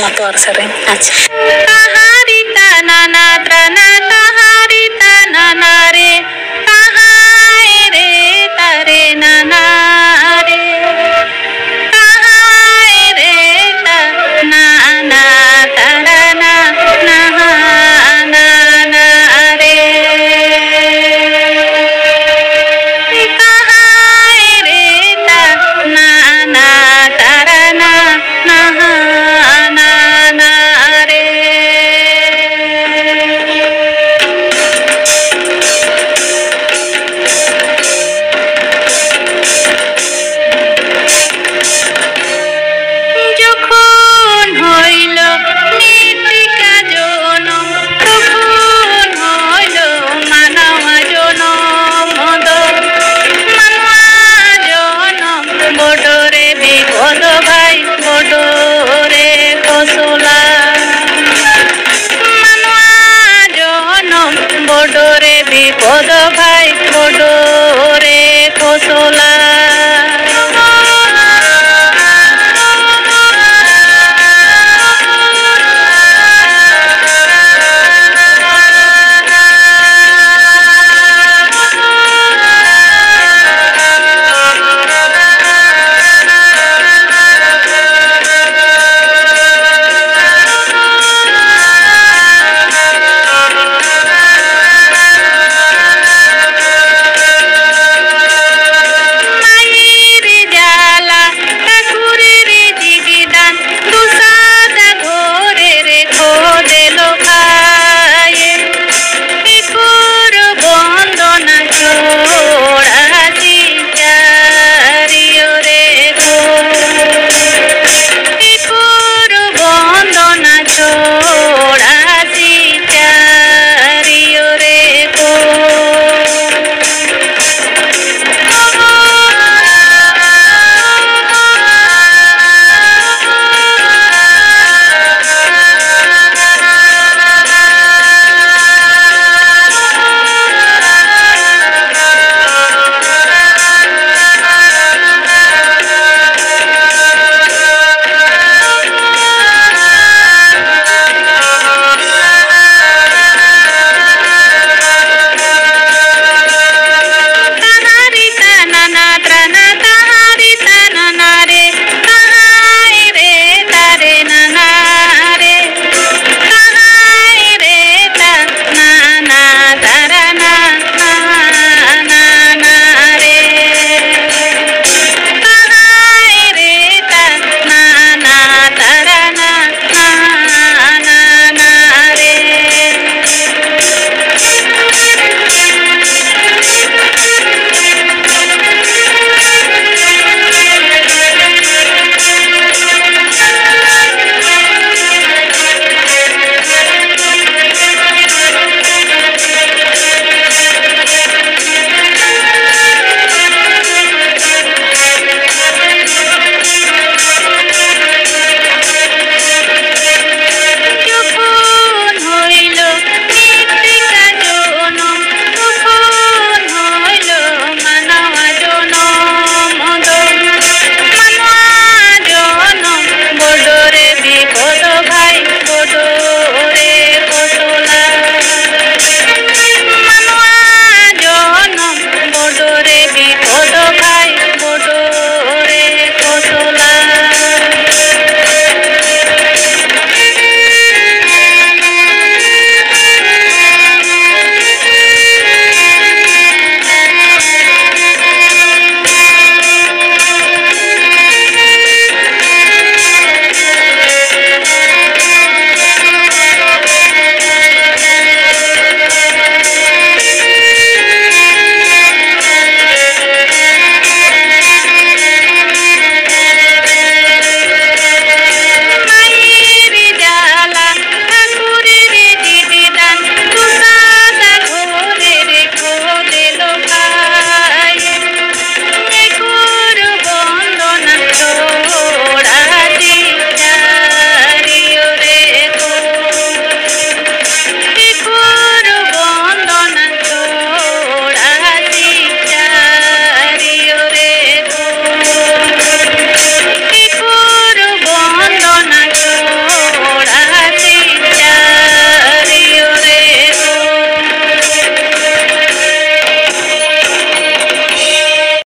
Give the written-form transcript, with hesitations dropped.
मतो और सेरें अच्छा कहारी तना ना तना कहारी तना ना रे कहाए रे तारे नाना रे कहाए रे तना ना तारा ना ना ना रे कहाए रे तना ना तारा ना ना रे যখন হইল নীতিকা জনম তখন হইল মানবা জনম মানবা জনম বড়রে বিপদ ভাই বড়রে ফসলা মানবা জনম বড়রে বিপদ ভাই বড়রে ফসলা